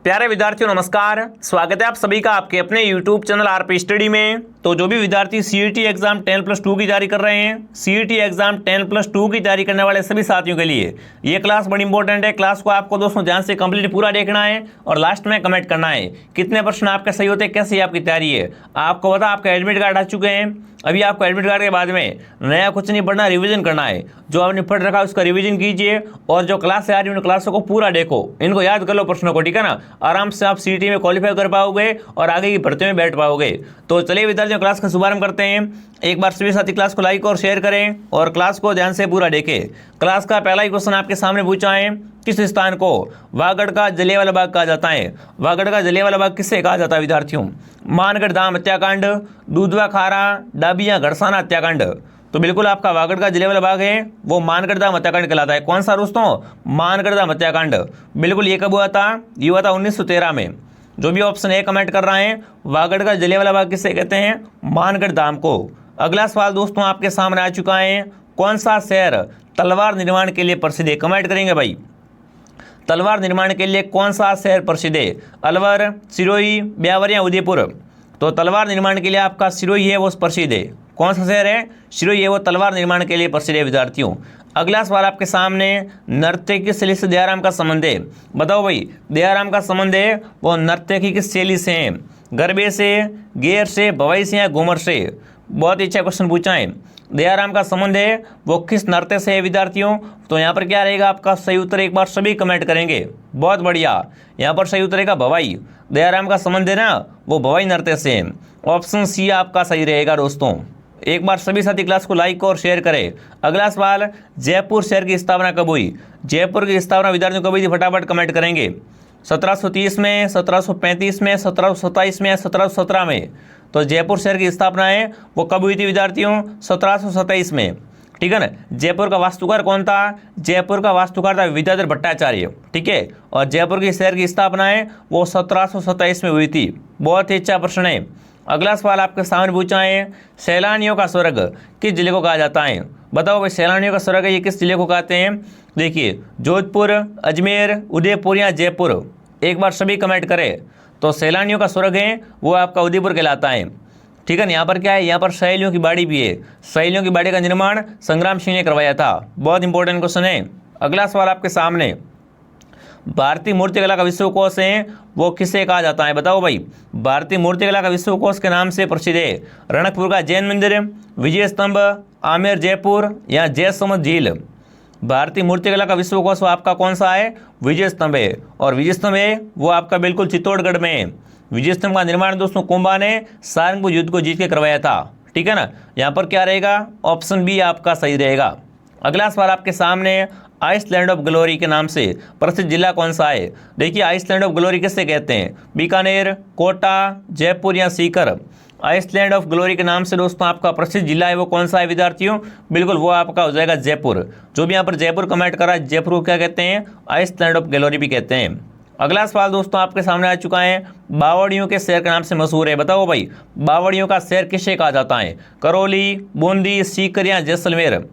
प्यारे विद्यार्थियों नमस्कार। स्वागत है आप सभी का आपके अपने YouTube चैनल आरपी स्टडी में। तो जो भी विद्यार्थी सीईटी एग्जाम 10+2 की तैयारी कर रहे हैं, सीईटी एग्जाम 10+2 की तैयारी करने वाले सभी साथियों के लिए ये क्लास बड़ी इंपॉर्टेंट है। क्लास को आपको दोस्तों ध्यान से कंप्लीट पूरा देखना है और लास्ट में कमेंट करना है कितने प्रश्न आपके सही होते हैं, कैसी आपकी तैयारी है। आपको पता आपका एडमिट कार्ड आ चुके हैं, अभी आपको एडमिट कार्ड के बाद में नया कुछ नहीं पढ़ना, रिवीजन करना है। जो आपने पढ़ रखा है उसका रिवीजन कीजिए और जो क्लास है आ रही है उन क्लासों को पूरा देखो, इनको याद कर लो प्रश्नों को, ठीक है ना। आराम से आप सीईटी में क्वालिफाई कर पाओगे और आगे की भर्ती में बैठ पाओगे। तो चलिए विद्यार्थियों क्लास का शुभारंभ करते हैं। एक बार सभी साथी क्लास को लाइक और शेयर करें और क्लास को ध्यान से पूरा देखें। क्लास का पहला ही क्वेश्चन आपके सामने पूछा है, किस स्थान को वागड़ का जलियांवाला बाग कहा जाता है। वागड़ का जलियांवाला बाग किससे कहा जाता है विद्यार्थियों? मानगढ़ धाम हत्याकांड, दूधवा खारा, डाबिया घड़साना हत्याकांड। तो बिल्कुल आपका वागड़ का जलियांवाला बाग है वो मानगढ़ धाम हत्याकांड कहलाता है। कौन सा दोस्तों? मानगढ़ धाम हत्याकांड। बिल्कुल ये कब हुआ था? ये हुआ था 1913 में। जो भी ऑप्शन ए कमेंट कर रहा है, वागड़ का जलियांवाला बाग किससे कहते हैं? मानगढ़ धाम को। अगला सवाल दोस्तों आपके सामने आ चुका है, कौन सा शहर तलवार निर्माण के लिए प्रसिद्ध है? कमेंट करेंगे भाई, तलवार निर्माण के लिए कौन सा शहर प्रसिद्ध है? अलवर, सिरोही, ब्यावर या उदयपुर। तो तलवार निर्माण के लिए आपका सिरोही है वो प्रसिद्ध है। कौन सा शहर है? सिरोही है वो तलवार निर्माण के लिए प्रसिद्ध है विद्यार्थियों। अगला सवाल आपके सामने, नर्तकी की शैली से दयाराम का संबंध है। बताओ भाई, दयाराम का संबंध है वो नर्तकी की शैली से है, गरबे से, गेर से, भवाई से या घूमर से। बहुत ही अच्छा क्वेश्चन पूछा है। दयाराम का संबंध है वो किस नृत्य से है विद्यार्थियों? तो यहाँ पर क्या रहेगा आपका सही उत्तर? एक बार सभी कमेंट करेंगे। बहुत बढ़िया, यहाँ पर सही उत्तर रहेगा भवाई। दयाराम का संबंध है ना वो भवाई नृत्य से है। ऑप्शन सी आपका सही रहेगा दोस्तों। एक बार सभी साथी क्लास को लाइक और शेयर करें। अगला सवाल, जयपुर शहर की स्थापना कब हुई? जयपुर की स्थापना विद्यार्थियों कब हुई थी? फटाफट कमेंट करेंगे। 1730 में, 1735 में, 1727 में या 1717 में। तो जयपुर शहर की स्थापना है वो कब हुई थी विद्यार्थियों? 1727 में, ठीक है ना। जयपुर का वास्तुकार कौन था? जयपुर का वास्तुकार था विद्याधर भट्टाचार्य, ठीक है। और जयपुर की शहर की स्थापना है वो 1727 में हुई थी। बहुत ही अच्छा प्रश्न है। अगला सवाल आपके सामने पूछा है, सैलानियों का स्वर्ग किस जिले को कहा जाता है? बताओ भाई, सैलानियों का स्वर्ग है ये किस जिले को कहते हैं? देखिए, जोधपुर, अजमेर, उदयपुर या जयपुर। एक बार सभी कमेंट करें। तो सैलानियों का स्वर्ग है वो आपका उदयपुर कहलाता है, ठीक है ना। यहाँ पर क्या है? यहाँ पर सहेलियों की बाड़ी भी है। सहेलियों की बाड़ी का निर्माण संग्राम सिंह ने करवाया था। बहुत इंपॉर्टेंट क्वेश्चन है। अगला सवाल आपके सामने, भारतीय मूर्तिकला का विश्वकोश है वो किसे कहा जाता है? बताओ भाई, भारतीय मूर्तिकला का विश्वकोश के नाम से प्रसिद्ध है रणकपुर का जैन मंदिर, विजय स्तंभ, आमेर जयपुर या जयसमंद झील। भारतीय मूर्तिकला का विश्वकोश आपका कौन सा है? विजय स्तंभ है। और विजय स्तंभ है वो आपका बिल्कुल चित्तौड़गढ़ में है। विजय स्तंभ का निर्माण दोस्तों कुंभा ने सारंगपुर युद्ध को जीत के करवाया था, ठीक है ना। यहाँ पर क्या रहेगा? ऑप्शन बी आपका सही रहेगा। अगला सवाल आपके सामने, आइसलैंड ऑफ ग्लोरी के नाम से प्रसिद्ध जिला कौन सा है? देखिए, आइसलैंड ऑफ ग्लोरी किससे कहते हैं? बीकानेर, कोटा, जयपुर या सीकर। आइसलैंड ऑफ ग्लोरी के नाम से दोस्तों आपका प्रसिद्ध जिला है वो कौन सा है विद्यार्थियों? बिल्कुल वो आपका हो जाएगा जयपुर। जो भी यहाँ पर जयपुर कमेंट करा, जयपुर को क्या कहते हैं? आइसलैंड ऑफ ग्लोरी भी कहते हैं। अगला सवाल दोस्तों आपके सामने आ चुका है, बावड़ियों के शहर के नाम से मशहूर है। बताओ भाई, बावड़ियों का शहर किसे कहा जाता है? करौली, बूंदी, सीकर या जैसलमेर।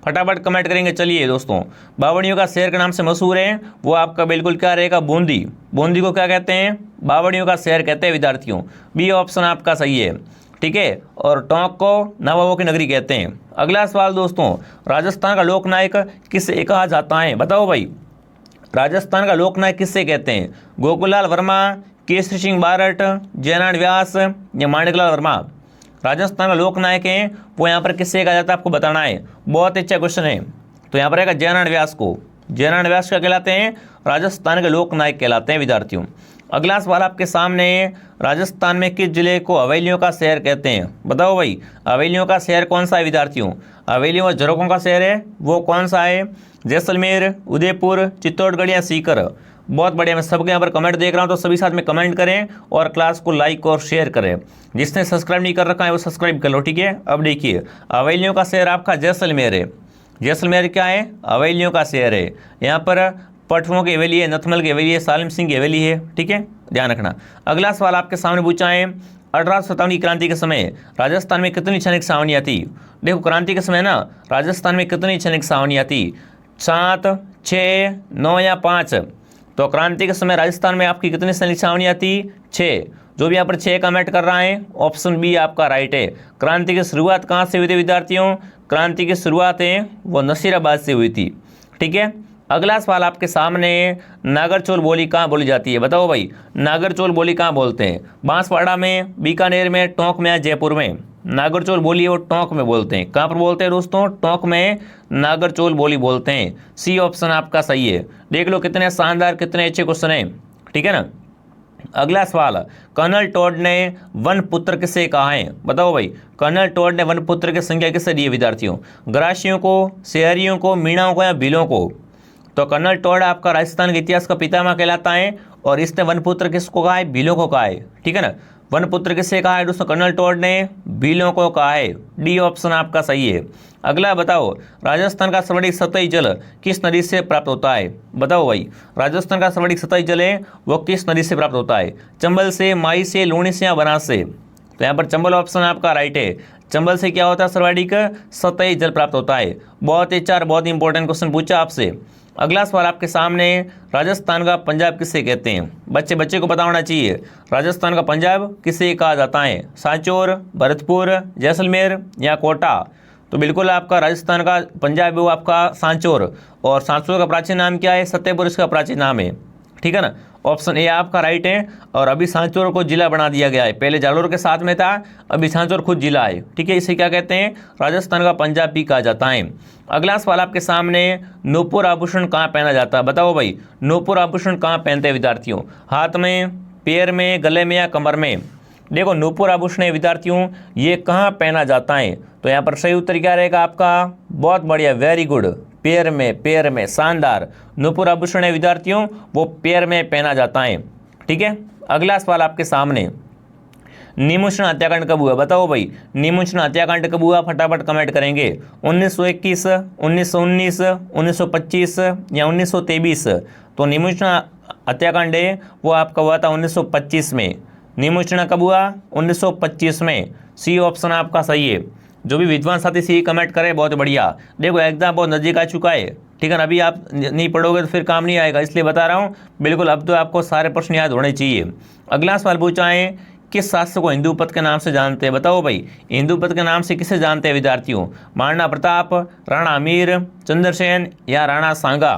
फटाफट कमेंट करेंगे। चलिए दोस्तों, बावड़ियों का शहर के नाम से मशहूर है वो आपका बिल्कुल क्या रहेगा? बूंदी। बूंदी को क्या कहते हैं? बावड़ियों का शहर कहते हैं विद्यार्थियों। बी ऑप्शन आपका सही है, ठीक है। और टोंक को नवाबों की नगरी कहते हैं। अगला सवाल दोस्तों, राजस्थान का लोकनायक किसे कहा जाता है? बताओ भाई, राजस्थान का लोकनायक किससे कहते हैं? गोकुललाल वर्मा, केसरी सिंह बारट, जयनारायण व्यास या माणिकलाल वर्मा। राजस्थान का लोकनायक है वो यहाँ पर किससे कहा जाता है आपको बताना है। बहुत अच्छा क्वेश्चन है। तो यहाँ पर आएगा जयनारायण व्यास को। जयनारायण व्यास क्या कहलाते हैं? राजस्थान के लोकनायक कहलाते हैं विद्यार्थियों। अगला सवाल आपके सामने है, राजस्थान में किस जिले को हवेलियों का शहर कहते हैं? बताओ भाई, हवेलियों का शहर कौन सा है विद्यार्थियों? हवेलियों और झरोखों का शहर है वो कौन सा है? जैसलमेर, उदयपुर, चित्तौड़गढ़ या सीकर। बहुत बढ़िया, मैं सबके यहाँ पर कमेंट देख रहा हूँ, तो सभी साथ में कमेंट करें और क्लास को लाइक और शेयर करें। जिसने सब्सक्राइब नहीं कर रखा है वो सब्सक्राइब कर लो, ठीक है। अब देखिए, हवेलियों का शहर आपका जैसलमेर है। जैसलमेर क्या है? हवेलियों का शहर है। यहाँ पर पठनों की हवेली है, नथमल की हवेली है, सालिम सिंह की हवेली है, ठीक है, ध्यान रखना। अगला सवाल आपके सामने पूछा है, 1857 की क्रांति के समय राजस्थान में कितनी क्षणिक सावनियाँ थी? देखो, क्रांति के समय ना राजस्थान में कितनी क्षणिक सावनियाँ थी? 7, 6, 9 या 5। तो क्रांति के समय राजस्थान में आपकी कितनी सैनिक छावनियाँ थी? 6। जो भी यहाँ पर 6 कमेंट कर रहा है ऑप्शन बी आपका राइट है। क्रांति की शुरुआत कहाँ से हुई थी विद्यार्थियों? क्रांति की शुरुआत है वो नसीराबाद से हुई थी। ठीक है, अगला सवाल आपके सामने, नागरचोल बोली कहाँ बोली जाती है? बताओ भाई, नागरचोल बोली कहाँ बोलते हैं? बांसवाड़ा में, बीकानेर में, टोंक में या जयपुर में? नागरचोल बोली वो टोंक में बोलते हैं। कहाँ पर बोलते हैं दोस्तों? टोंक में नागरचोल बोली बोलते हैं। सी ऑप्शन आपका सही है। देख लो कितने शानदार, कितने अच्छे क्वेश्चन हैं। ठीक है ना। अगला सवाल, कर्नल टॉड ने वन पुत्र किसे कहा है? बताओ भाई, कर्नल टॉड ने वन पुत्र की संख्या किससे दी है विद्यार्थियों? ग्रासियों को, शहरियों को, मीणाओं को या भीलों को? तो कर्नल टॉड आपका राजस्थान के इतिहास का पितामह कहलाता है और इसने वन पुत्र किसको कहा है? भीलों को कहा है। ठीक है ना। वन पुत्र किससे कहा है दोस्तों? कर्नल टॉड ने भीलों को कहा है। डी ऑप्शन आपका सही है। अगला बताओ, राजस्थान का सर्वाधिक सतही जल किस नदी से प्राप्त होता है? बताओ भाई, राजस्थान का सर्वाधिक सतही जल है वो किस नदी से प्राप्त होता है? चंबल से, माई से, लूणी से या बनास से? तो यहाँ पर चंबल ऑप्शन आपका राइट है। चंबल से क्या होता है? सर्वाधिक सतही जल प्राप्त होता है। बहुत ही चार बहुत इंपॉर्टेंट क्वेश्चन पूछा आपसे। अगला सवाल आपके सामने, राजस्थान का पंजाब किसे कहते हैं? बच्चे को पता होना चाहिए। राजस्थान का पंजाब किसे कहा जाता है? सांचौर, भरतपुर, जैसलमेर या कोटा? तो बिल्कुल आपका राजस्थान का पंजाब है वो आपका सांचौर, और सांचौर का प्राचीन नाम क्या है? सत्यपुर इसका प्राचीन नाम है। ठीक है ना। ऑप्शन ए आपका राइट है। और अभी सांचौर को जिला बना दिया गया है, पहले जालोर के साथ में था, अभी सांचौर खुद जिला है। ठीक है, इसे क्या कहते हैं? राजस्थान का पंजाब भी कहा जाता है। अगला सवाल आपके सामने, नूपुर आभूषण कहाँ पहना जाता है? बताओ भाई, नूपुर आभूषण कहाँ पहनते हैं विद्यार्थियों? हाथ में, पैर में, गले में या कमर में? देखो, नूपुर आभूषण है विद्यार्थियों, ये कहाँ पहना जाता है? तो यहाँ पर सही उत्तर क्या रहेगा आपका? बहुत बढ़िया, वेरी गुड, पैर में, पैर में, शानदार। नूपुर आभूषण है विद्यार्थियों वो पैर में पहना जाता है। ठीक है। अगला सवाल आपके सामने, नीमुषण हत्याकांड कब हुआ? बताओ भाई, नीमुषण हत्याकांड कब हुआ? फटाफट कमेंट करेंगे। 1921, 1919, 1925 या 1923? तो नीमुषण हत्याकांड है वो आपका हुआ था 1925 में। नीमुषण कब हुआ? 1925 में। सी ऑप्शन आपका सही है। जो भी विद्वान साथी सी कमेंट करें, बहुत बढ़िया। देखो, एग्जाम बहुत नज़दीक आ चुका है। ठीक है ना। अभी आप नहीं पढ़ोगे तो फिर काम नहीं आएगा, इसलिए बता रहा हूँ। बिल्कुल, अब तो आपको सारे प्रश्न याद होने चाहिए। अगला सवाल पूछा है, किस शासक को हिंदूपत के नाम से जानते हैं? बताओ भाई, हिंदूपत के नाम से किसे जानते हैं विद्यार्थियों? महाराणा प्रताप, राणा अमीर, चंद्रसेन या राणा सांगा?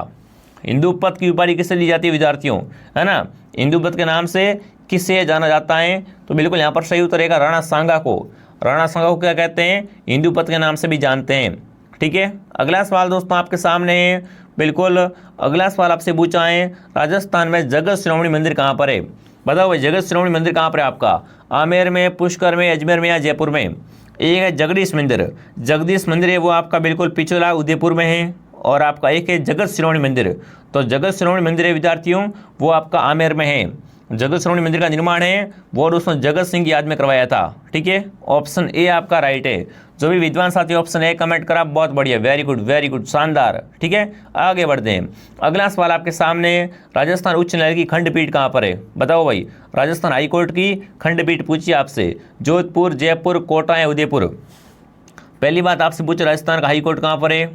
हिंदूपत की उपाधि किसे दी जाती है विद्यार्थियों? है ना। हिंदूपत के नाम से किसे जाना जाता है? तो बिल्कुल यहाँ पर सही उत्तर रहेगा राणा सांगा को। राणा सांगा को क्या कहते हैं? हिंदूपत के नाम से भी जानते हैं। ठीक है। अगला सवाल दोस्तों आपके सामने है। बिल्कुल, अगला सवाल आपसे पूछा है, राजस्थान में जगत शिरोमणि मंदिर कहाँ पर है? बताओ भाई, जगत शिरोमणि मंदिर कहाँ पर है आपका? आमेर में, पुष्कर में, अजमेर में या जयपुर में? एक है जगदीश मंदिर। जगदीश मंदिर है वो आपका बिल्कुल पिछला उदयपुर में है। और आपका एक है जगत शिरोमणि मंदिर। तो जगत शिरोमणि मंदिर है विद्यार्थियों वो आपका आमेर में है। जगत शिरोमणि मंदिर का निर्माण है वो दोस्तों जगत सिंह की याद में करवाया था। ठीक है, ऑप्शन ए आपका राइट है। जो भी विद्वान साथी ऑप्शन ए कमेंट करा, बहुत बढ़िया, वेरी गुड, शानदार। ठीक है, आगे बढ़ते हैं। अगला सवाल आपके सामने, राजस्थान उच्च न्यायालय की खंडपीठ कहाँ पर है? बताओ भाई, राजस्थान हाईकोर्ट की खंडपीठ पूछिए आपसे, जोधपुर, जयपुर, कोटा या उदयपुर? पहली बात आपसे पूछे, राजस्थान का हाईकोर्ट कहाँ पर है?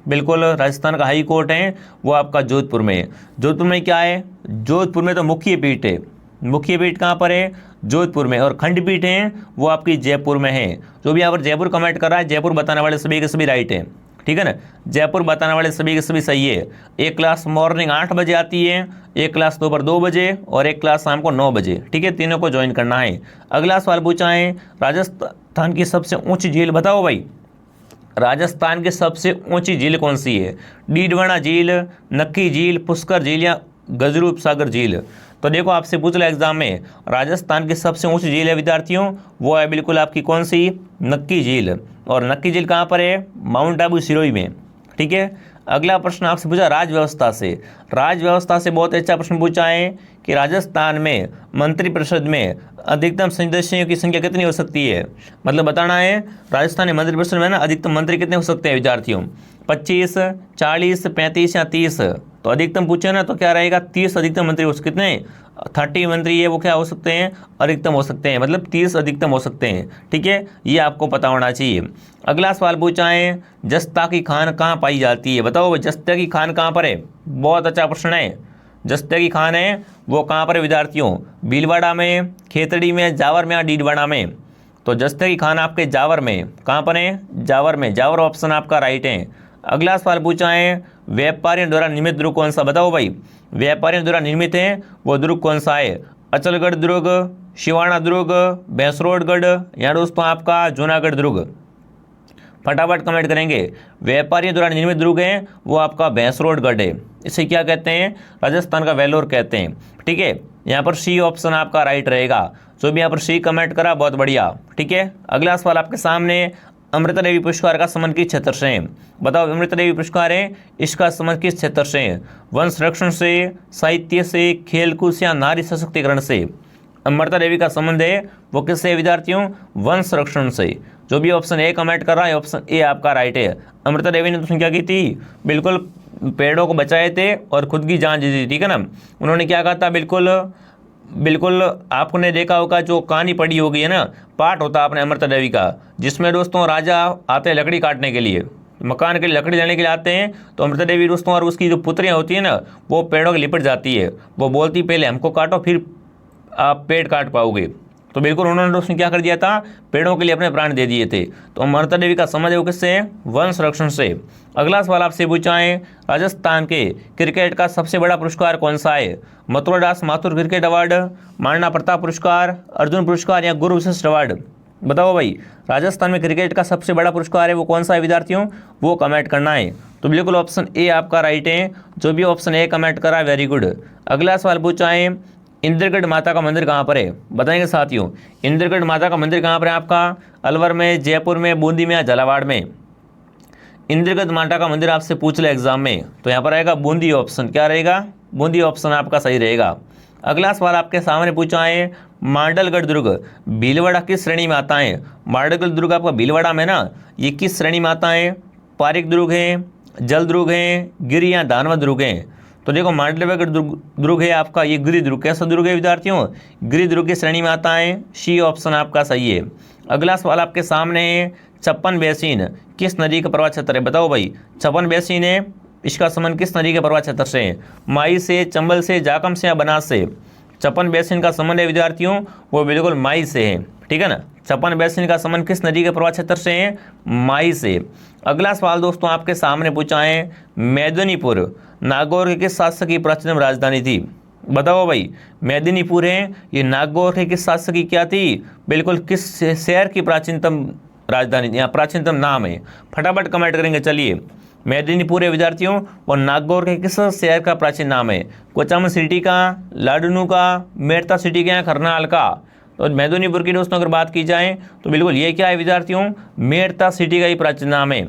बिल्कुल, राजस्थान का हाई कोर्ट है वो आपका जोधपुर में है। जोधपुर में क्या है? जोधपुर में तो मुख्य पीठ है। मुख्य पीठ कहाँ पर है? जोधपुर में। और खंडपीठ है वो आपकी जयपुर में है। जो भी यहाँ पर जयपुर कमेंट कर रहा है, जयपुर बताने वाले सभी के सभी राइट है। ठीक है ना। जयपुर बताने वाले सभी के सभी सही है। एक क्लास मॉर्निंग 8 बजे आती है, एक क्लास दोपहर 2 बजे और एक क्लास शाम को 9 बजे। ठीक है, तीनों को ज्वाइन करना है। अगला सवाल पूछा है, राजस्थान की सबसे ऊँची झील? बताओ भाई, राजस्थान की सबसे ऊंची झील कौन सी है? डीडवाना झील, नक्की झील, पुष्कर झील या गजरूप सागर झील? तो देखो, आपसे पूछ लिया एग्जाम में, राजस्थान की सबसे ऊंची झील है विद्यार्थियों वो है बिल्कुल आपकी कौन सी? नक्की झील। और नक्की झील कहाँ पर है? माउंट आबू सिरोही में। ठीक है। अगला प्रश्न आपसे पूछा राजव्यवस्था से। राजव्यवस्था से बहुत अच्छा प्रश्न पूछा है कि राजस्थान में मंत्रिपरिषद में अधिकतम सदस्यों की संख्या कितनी हो सकती है? मतलब बताना है, राजस्थान में मंत्रिपरिषद में ना अधिकतम मंत्री कितने हो सकते हैं विद्यार्थियों? 25, 40, 35 या 30? तो अधिकतम पूछे ना तो क्या रहेगा? 30 अधिकतम मंत्री हो सकते। कितने? 30 मंत्री है वो क्या हो सकते हैं? अधिकतम हो सकते हैं, मतलब 30 अधिकतम हो सकते हैं। ठीक है, ये आपको पता होना चाहिए। अगला सवाल पूछा है, जस्ता की खान कहाँ पाई जाती है? बताओ, जस्ता की खान कहाँ पर है? बहुत अच्छा प्रश्न है। जस्ते की खान है वो कहाँ पर है विद्यार्थियों? भीलवाड़ा में, खेतड़ी में, जावर में या डीडवाड़ा में? तो जस्ते की खान आपके जावर में, कहाँ पर है? जावर में। जावर ऑप्शन आपका राइट है। अगला सवाल पूछा है व्यापारियों द्वारा निर्मित दुर्ग कौन सा? बताओ भाई, व्यापारियों द्वारा निर्मित है वो दुर्ग कौन सा है? अचलगढ़ दुर्ग, शिवाना दुर्ग, भैंसरोडगढ़ या दोस्तों आपका जूनागढ़ दुर्ग? फटाफट कमेंट करेंगे। व्यापारियों द्वारा निर्मित दुर्ग है वो आपका भैंसरोडगढ़ है। इसे क्या कहते हैं? राजस्थान का वेलोर कहते हैं। ठीक है, यहाँ पर सी ऑप्शन आपका राइट रहेगा। जो भी यहाँ पर सी कमेंट करा बहुत बढ़िया। ठीक है, अगला सवाल आपके सामने अमृता देवी पुरस्कार का संबंध किस क्षेत्र से है? बताओ, अमृता देवी पुरस्कार है इसका संबंध किस क्षेत्र से है? वन संरक्षण से, साहित्य से, खेलकूद से या नारी सशक्तिकरण से? अमृता देवी का संबंध है वो किससे विद्यार्थियों? वन संरक्षण से। जो भी ऑप्शन ए कमेंट कर रहा है ऑप्शन ए आपका राइट है। अमृता देवी ने तो क्या की थी? बिल्कुल पेड़ों को बचाए थे और खुद की जान दी थी। ठीक है ना, उन्होंने क्या कहा था? बिल्कुल आपने देखा होगा, जो कहानी पढ़ी होगी है ना, पाठ होता है अपने अमृता देवी का, जिसमें दोस्तों राजा आते हैं लकड़ी काटने के लिए, मकान के लिए लकड़ी लेने के लिए आते हैं, तो अमृता देवी दोस्तों और उसकी जो पुत्रियाँ होती है ना, वो पेड़ों के लिपट जाती है। वो बोलती पहले हमको काटो फिर आप पेड़ काट पाओगे। तो बिल्कुल उन्होंने दोस्तों क्या कर दिया था? पेड़ों के लिए अपने प्राण दे दिए थे। तो अमृता देवी का संबंध है वो किससे है? वन संरक्षण से। अगला सवाल आपसे पूछा है राजस्थान के क्रिकेट का सबसे बड़ा पुरस्कार कौन सा है? मथुरादास माथुर क्रिकेट अवार्ड, महाराणा प्रताप पुरस्कार, अर्जुन पुरस्कार या गुरु विशिष्ट अवार्ड? बताओ भाई, राजस्थान में क्रिकेट का सबसे बड़ा पुरस्कार है वो कौन सा है विद्यार्थियों? वो कमेंट करना है। तो बिल्कुल ऑप्शन ए आपका राइट है। जो भी ऑप्शन ए कमेंट करा वेरी गुड। अगला सवाल पूछा है इंद्रगढ़ माता का मंदिर कहाँ पर है? बताएंगे साथियों, इंद्रगढ़ माता का मंदिर कहाँ पर है आपका? अलवर में, जयपुर में, बूंदी में या झालावाड़ में? इंद्रगढ़ माता का मंदिर आपसे पूछ ले एग्जाम में, तो यहाँ पर आएगा बूंदी ऑप्शन। क्या रहेगा? बूंदी ऑप्शन आपका सही रहेगा। अगला सवाल आपके सामने पूछा है मांडलगढ़ दुर्ग भीलवाड़ा किस श्रेणी में आता है? मांडलगढ़ दुर्ग आपका भीलवाड़ा में ना, ये किस श्रेणी में आता है? पारिक दुर्ग है, जल दुर्ग है, गिरि या दानव दुर्ग है? तो देखो मांडलगढ़ दुर्ग है आपका, ये गिरि दुर्ग। कैसा दुर्ग है विद्यार्थियों? गिरि दुर्ग की श्रेणी में आता है। सी ऑप्शन आपका सही है। अगला सवाल आपके सामने है छप्पन बेसिन किस नदी का प्रवाह क्षेत्र है? बताओ भाई, छप्पन बेसिन है इसका संबंध किस नदी के प्रवाह क्षेत्र से है? माई से, चंबल से, जाकम से या बनास से? छप्पन बेसिन का संबंध है विद्यार्थियों वो बिल्कुल माई से है। ठीक है ना, छप्पन बेसिन का संबंध किस नदी के प्रवाह क्षेत्र से है? माई से। अगला सवाल दोस्तों आपके सामने पूछा है मेदिनीपुर नागौर की किस शासक की प्राचीनतम राजधानी थी? बताओ भाई, मेदिनीपुर है ये नागौर की किस शासक की क्या थी? बिल्कुल किस शहर की प्राचीनतम राजधानी या प्राचीनतम नाम है? फटाफट कमेंट करेंगे। चलिए, मेदिनीपुर है विद्यार्थियों और नागौर के किस शहर का प्राचीन नाम है? कोचाम सिटी का, लाडनू का, मेड़ता सिटी का या करनाल का? तो मेदिनीपुर की दोस्तों अगर बात की जाए तो बिल्कुल ये क्या है विद्यार्थियों? मेड़ता सिटी का ही प्राचीन नाम है।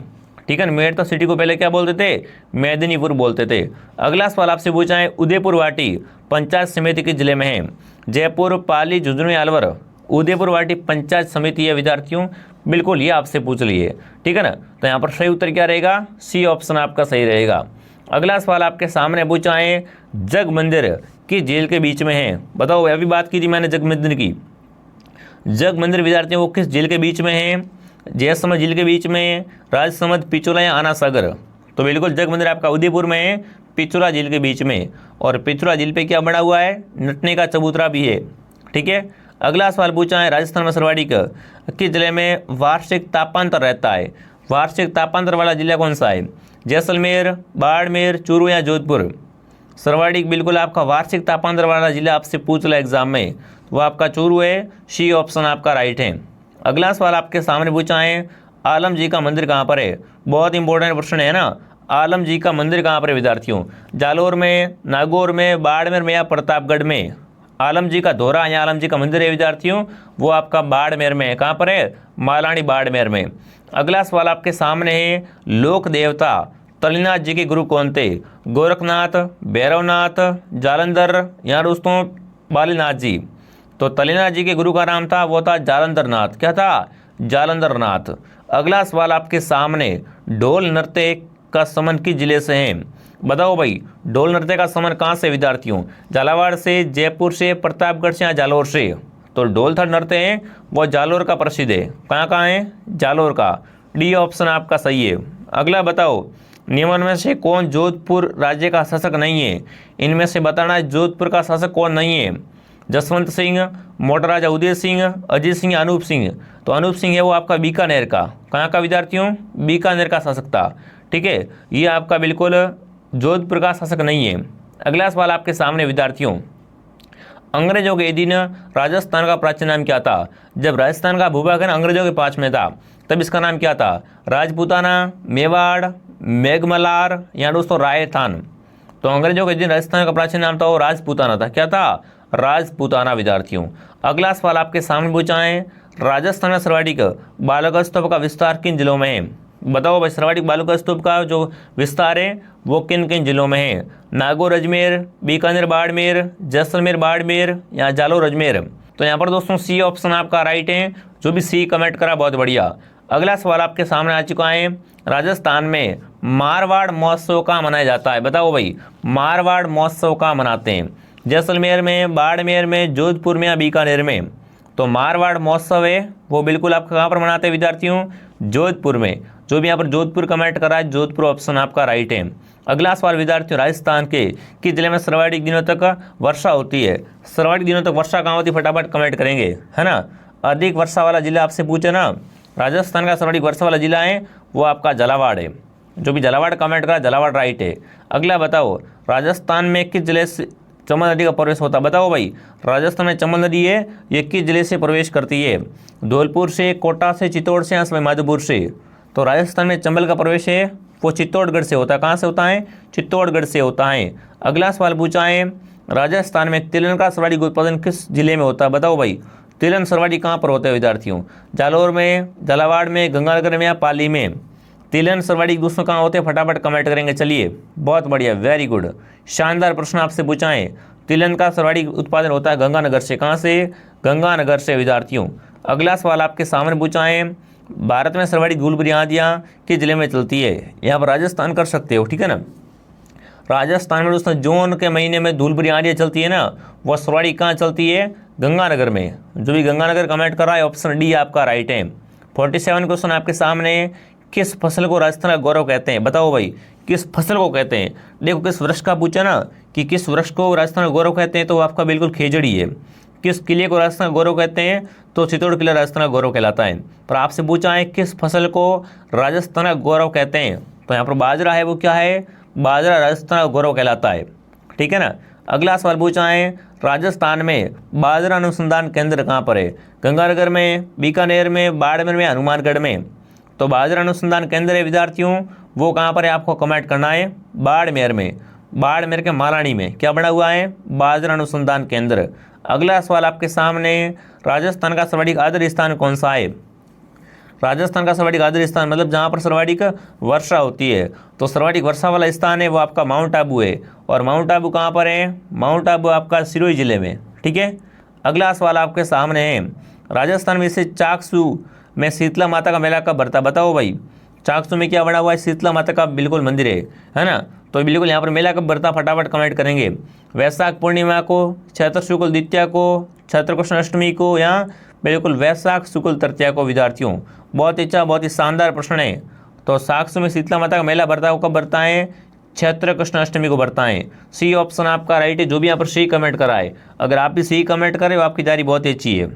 ठीक है ना, मेड़ता सिटी को पहले क्या बोलते थे? मेदिनीपुर बोलते थे। अगला सवाल आपसे पूछा है उदयपुर वाटी पंचायत समिति किस जिले में है? जयपुर, पाली, झुंझुनू या अलवर? उदयपुर वाटी पंचायत समिति है विद्यार्थियों, बिल्कुल ये आपसे पूछ लिए। ठीक है ना, तो यहाँ पर सही उत्तर क्या रहेगा? सी ऑप्शन आपका सही रहेगा। अगला सवाल आपके सामने पूछा है जग मंदिर किस झील के बीच में है? बताओ, अभी बात की थी मैंने जग मंदिर की। जग मंदिर विद्यार्थियों वो किस झील के बीच में है? जयसमंद झील के बीच में, राजसमंद, पिछोला या आना सागर? तो बिल्कुल जग मंदिर आपका उदयपुर में है, पिछोला झील के बीच में। और पिछोला झील पे क्या बना हुआ है? नटने का चबूतरा भी है। ठीक है, अगला सवाल पूछा है राजस्थान में सर्वाधिक किस जिले में वार्षिक तापांतर रहता है? वार्षिक तापांतर वाला जिला कौन सा है? जैसलमेर, बाड़मेर, चूरू या जोधपुर? सर्वाधिक बिल्कुल आपका वार्षिक तापांतर वाला जिला आपसे पूछ ला एग्जाम में, वो आपका चूरू है। सी ऑप्शन आपका राइट है। अगला सवाल आपके सामने पूछा है आलम जी का मंदिर कहाँ पर है? बहुत इंपॉर्टेंट प्रश्न है ना। आलम जी का मंदिर कहाँ पर है विद्यार्थियों? जालोर में, नागौर में, बाड़मेर में या प्रतापगढ़ में? आलम जी का धोरा या आलम जी का मंदिर है विद्यार्थियों वो आपका बाड़मेर में है। कहाँ पर है? मालानी बाड़मेर में। अगला सवाल आपके सामने है लोक देवता तलिनाथ जी के गुरु कौन थे? गोरखनाथ, भैरवनाथ, जालंधर या दोस्तों बालीनाथ जी? तो तलिनाथ जी के गुरु का नाम था वो था जालंधरनाथ। क्या था? जालंधरनाथ। अगला सवाल आपके सामने ढोल नृत्य का संबंध किस जिले से है? बताओ भाई, ढोल नृत्य का संबंध कहाँ से विद्यार्थियों? झालावाड़ से, जयपुर से, प्रतापगढ़ से या जालोर से? तो ढोल था नृत्य है वो जालोर का प्रसिद्ध है। कहाँ कहाँ है? जालोर का। डी ऑप्शन आपका सही है। अगला बताओ निम्न में से कौन जोधपुर राज्य का शासक नहीं है? इनमें से बताना है जोधपुर का शासक कौन नहीं है। जसवंत सिंह, मोटराजा उदय सिंह, अजीत सिंह, अनूप सिंह। तो अनूप सिंह है वो आपका बीकानेर का, कहाँ का विद्यार्थियों? बीकानेर का शासक था। ठीक है, ये आपका बिल्कुल जोधपुर का शासक नहीं है। अगला सवाल आपके सामने विद्यार्थियों, अंग्रेजों के अधीन राजस्थान का प्राचीन नाम क्या था? जब राजस्थान का भूभाग है ना अंग्रेजों के पास में था, तब इसका नाम क्या था? राजपूताना, मेवाड़, मेघमल्लार या दोस्तों रायथान। तो अंग्रेजों के अधीन राजस्थान का प्राचीन नाम था वो राजपूताना था। क्या था? राजपूताना विद्यार्थियों। अगला सवाल आपके सामने पूछा है, राजस्थान में सर्वाधिक बालक स्तूप का विस्तार किन जिलों में है? बताओ भाई, सर्वाधिक बालक स्तूप का जो विस्तार है वो किन किन जिलों में है? नागौर अजमेर, बीकानेर बाड़मेर, जैसलमेर बाड़मेर या जालोर अजमेर। तो यहाँ पर दोस्तों सी ऑप्शन आपका राइट है। जो भी सी कमेंट करा बहुत बढ़िया। अगला सवाल आपके सामने आ चुका है, राजस्थान में मारवाड़ महोत्सव कहाँ मनाया जाता है? बताओ भाई, मारवाड़ महोत्सव कहाँ मनाते हैं? जैसलमेर में, बाड़मेर में, जोधपुर में या बीकानेर में? तो मारवाड़ महोत्सव है वो बिल्कुल आप कहाँ पर मनाते हैं विद्यार्थियों? जोधपुर में। जो भी यहाँ पर जोधपुर कमेंट करा है, जोधपुर ऑप्शन आपका राइट है। अगला सवाल विद्यार्थियों, राजस्थान के किस जिले में सर्वाधिक दिनों तक वर्षा होती है? सर्वाधिक दिनों तक वर्षा कहाँ होती है? फटाफट कमेंट करेंगे, है ना। अधिक वर्षा वाला जिला आपसे पूछे ना, राजस्थान का सर्वाधिक वर्षा वाला जिला है वो आपका झालावाड़ है। जो भी झालावाड़ कमेंट करा, झालावाड़ राइट है। अगला बताओ, राजस्थान में किस जिले से चंबल नदी का प्रवेश होता है? बताओ भाई, राजस्थान में चंबल नदी है, ये किस जिले से प्रवेश करती है? धौलपुर से, कोटा से, चित्तौड़ से या सवाईमाधोपुर से? तो राजस्थान में चंबल का प्रवेश है वो चित्तौड़गढ़ से होता है। कहाँ से होता है? चित्तौड़गढ़ से होता है। अगला सवाल पूछा है, राजस्थान में तिलहन का सर्वाधिक उत्पादन किस जिले में होता है? बताओ भाई, तिलहन सर्वाधिक कहाँ पर होता है विद्यार्थियों? जालोर में, झालावाड़ में, गंगानगर में या पाली में? तिलहन सर्वाधिक दोस्तों कहाँ होते हैं? फटाफट कमेंट करेंगे। चलिए, बहुत बढ़िया, वेरी गुड, शानदार प्रश्न आपसे पूछा है। तिलहन का सर्वाधिक उत्पादन होता है गंगानगर से। कहाँ से? गंगानगर से विद्यार्थियों। अगला सवाल आपके सामने पूछा है, भारत में सर्वाधिक धूलभरी आंधियाँ किस जिले में चलती है? यहाँ पर राजस्थान कर सकते हो, ठीक है ना। राजस्थान में दोस्तों जून के महीने में धूलभरी आंधियाँ चलती है ना, वह सर्वाधिक कहाँ चलती है? गंगानगर में। जो भी गंगानगर कमेंट कर रहा है ऑप्शन डी आपका राइट है। 47 क्वेश्चन आपके सामने, किस फसल को राजस्थान का गौरव कहते हैं? बताओ भाई, किस फसल को कहते हैं? देखो, किस वृक्ष का पूछा ना कि किस वृक्ष को राजस्थान का गौरव कहते हैं, तो आपका बिल्कुल खेजड़ी है। किस किले को राजस्थान का गौरव कहते हैं? तो चित्तौड़ किला राजस्थान का गौरव कहलाता है। पर आपसे पूछा है किस फसल को राजस्थान का गौरव कहते हैं, तो यहाँ पर बाजरा है वो क्या है? बाजरा राजस्थान का गौरव कहलाता है, ठीक है ना। अगला सवाल पूछा है, राजस्थान में बाजरा अनुसंधान केंद्र कहाँ पर है? गंगानगर में, बीकानेर में, बाड़मेर में, हनुमानगढ़ में? तो बाजरा अनुसंधान केंद्र है विद्यार्थियों, वो कहाँ पर है आपको कमेंट करना है। बाड़मेर में, बाड़मेर के मालानी में क्या बना हुआ है? बाजरा अनुसंधान केंद्र। अगला सवाल आपके सामने, राजस्थान का सर्वाधिक आर्द्र स्थान कौन सा है? राजस्थान का सर्वाधिक आर्द्र स्थान मतलब जहाँ पर सर्वाधिक वर्षा होती है, तो सर्वाधिक वर्षा वाला स्थान है वो आपका माउंट आबू है। और माउंट आबू कहाँ पर है? माउंट आबू आपका सिरोही जिले में, ठीक है। अगला सवाल आपके सामने है, राजस्थान में से चाकसू में शीतला माता का मेला कब भरता? बताओ भाई, चाकसू में क्या बना हुआ है? शीतला माता का बिल्कुल मंदिर है ना। तो बिल्कुल यहाँ पर मेला कब भरता? फटाफट कमेंट करेंगे। वैशाख पूर्णिमा को, चैत्र शुक्ल द्वितीया को, चैत्र कृष्ण अष्टमी को या बिल्कुल वैशाख शुक्ल तृतीया को विद्यार्थियों? बहुत अच्छा, बहुत ही शानदार प्रश्न है। तो चाकसू में शीतला माता का मेला भरता है, कब भरता है? चैत्र कृष्ण अष्टमी को भरता है। सी ऑप्शन आपका राइट है। जो भी यहाँ पर सी कमेंट करा है, अगर आप भी सी कमेंट करें, आपकी तैयारी बहुत ही अच्छी है,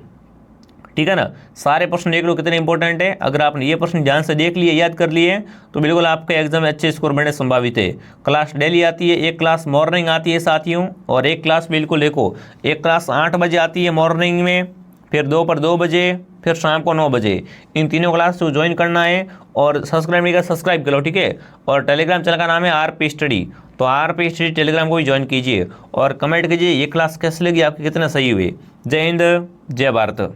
ठीक है ना। सारे प्रश्न देख लो कितने इंपॉर्टेंट है। अगर आपने ये प्रश्न ध्यान से देख लिए, याद कर लिए, तो बिल्कुल आपके एग्जाम में अच्छे स्कोर बनने संभावित है। क्लास डेली आती है, एक क्लास मॉर्निंग आती है साथियों, और एक क्लास बिल्कुल देखो, एक क्लास 8 बजे आती है मॉर्निंग में, फिर दोपहर 2 बजे, फिर शाम को 9 बजे। इन तीनों क्लास को ज्वाइन करना है और सब्सक्राइब नहीं कर सब्सक्राइब करो, ठीक है। और टेलीग्राम चैनल का नाम है आरपी स्टडी, तो आरपी स्टडी टेलीग्राम को भी ज्वाइन कीजिए और कमेंट कीजिए ये क्लास कैसे लगी आपकी, कितने सही हुए। जय हिंद, जय भारत।